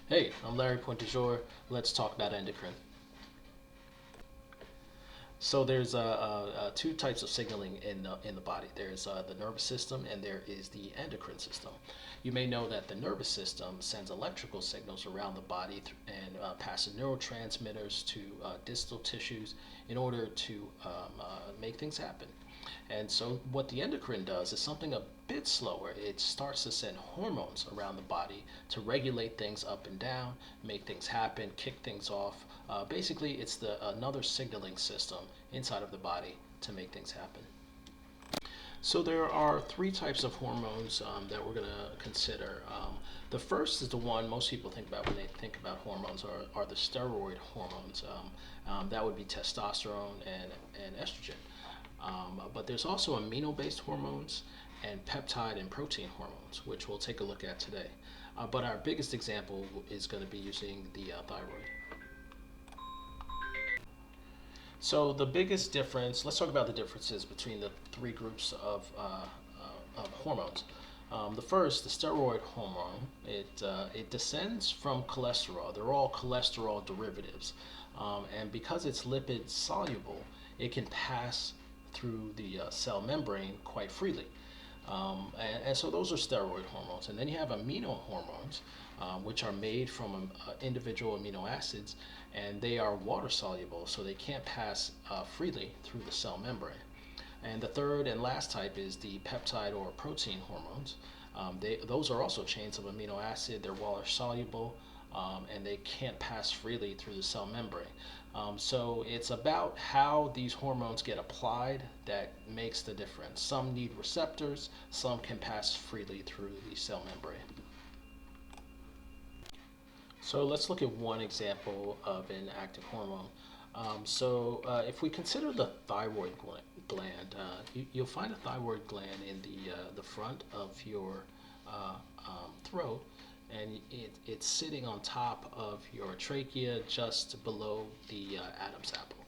Hey, I'm Larry Point du jour. Let's talk about endocrine. So there's two types of signaling in the body. There's the nervous system and there is the endocrine system. You may know that the nervous system sends electrical signals around the body and passes neurotransmitters to distal tissues in order to make things happen. And so, what the endocrine does is something a bit slower. It starts to send hormones around the body to regulate things up and down, make things happen, kick things off. Basically, it's another signaling system inside of the body to make things happen. So there are three types of hormones that we're going to consider. The first is the one most people think about when they think about hormones are the steroid hormones. That would be testosterone and estrogen. But there's also amino-based hormones and peptide and protein hormones, which we'll take a look at today. But our biggest example is going to be using the thyroid. So the biggest difference, let's talk about the differences between the three groups of hormones. The first, the steroid hormone, it descends from cholesterol. They're all cholesterol derivatives. And because it's lipid soluble, it can pass through the cell membrane quite freely. And so those are steroid hormones. And then you have amino hormones, which are made from individual amino acids, and they are water soluble, so they can't pass freely through the cell membrane. And the third and last type is the peptide or protein hormones. Those are also chains of amino acid. They're water soluble, and they can't pass freely through the cell membrane. So it's about how these hormones get applied that makes the difference. Some need receptors, some can pass freely through the cell membrane. So let's look at one example of an active hormone. If we consider the thyroid gland, you'll find a thyroid gland in the front of your throat, and it's sitting on top of your trachea just below the Adam's apple.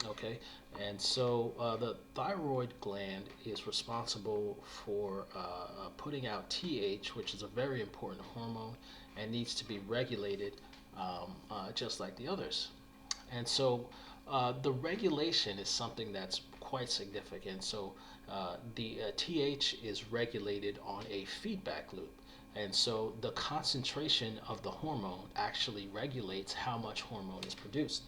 Okay, and so the thyroid gland is responsible for putting out TH, which is a very important hormone and needs to be regulated just like the others. And so the regulation is something that's quite significant. So the TH is regulated on a feedback loop. And so the concentration of the hormone actually regulates how much hormone is produced.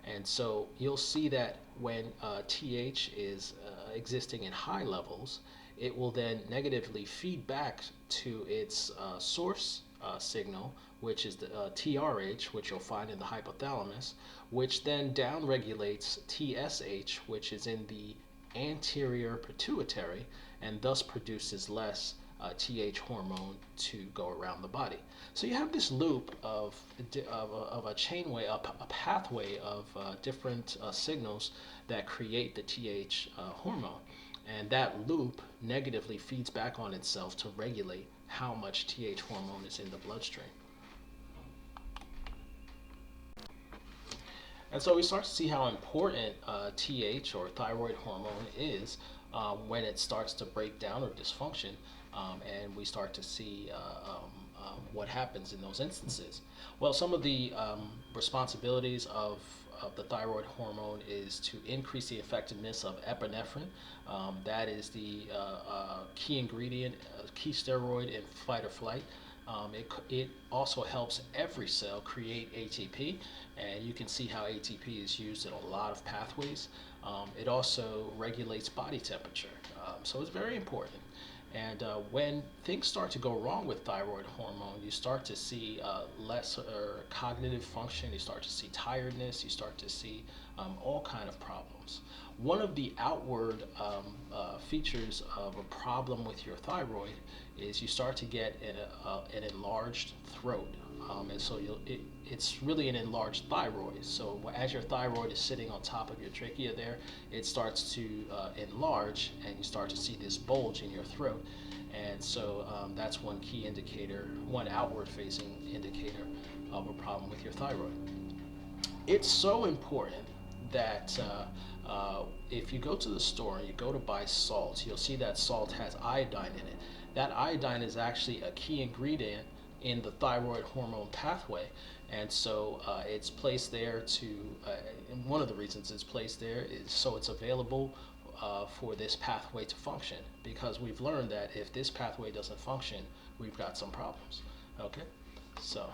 And so you'll see that when TH is existing in high levels, it will then negatively feed back to its source signal, which is the TRH, which you'll find in the hypothalamus, which then downregulates TSH, which is in the anterior pituitary, and thus produces less TH hormone to go around the body. So you have this loop of a chainway, a pathway of different signals that create the TH hormone. And that loop negatively feeds back on itself to regulate how much TH hormone is in the bloodstream. And so we start to see how important TH or thyroid hormone is when it starts to break down or dysfunction, and we start to see what happens in those instances. Well, some of the responsibilities of the thyroid hormone is to increase the effectiveness of epinephrine. That is the key ingredient, key steroid in fight or flight. It also helps every cell create ATP, and you can see how ATP is used in a lot of pathways. It also regulates body temperature, so it's very important. And when things start to go wrong with thyroid hormone, you start to see less cognitive function. You start to see tiredness. You start to see all kind of problems. One of the outward features of a problem with your thyroid is you start to get an enlarged throat. And so it's really an enlarged thyroid. So as your thyroid is sitting on top of your trachea there, it starts to enlarge, and you start to see this bulge in your throat. And so that's one key indicator, one outward facing indicator of a problem with your thyroid. It's so important that if you go to the store and you go to buy salt, you'll see that salt has iodine in it. That iodine is actually a key ingredient in the thyroid hormone pathway. And so it's placed there to, and one of the reasons it's placed there is so it's available for this pathway to function, because we've learned that if this pathway doesn't function, we've got some problems. Okay, so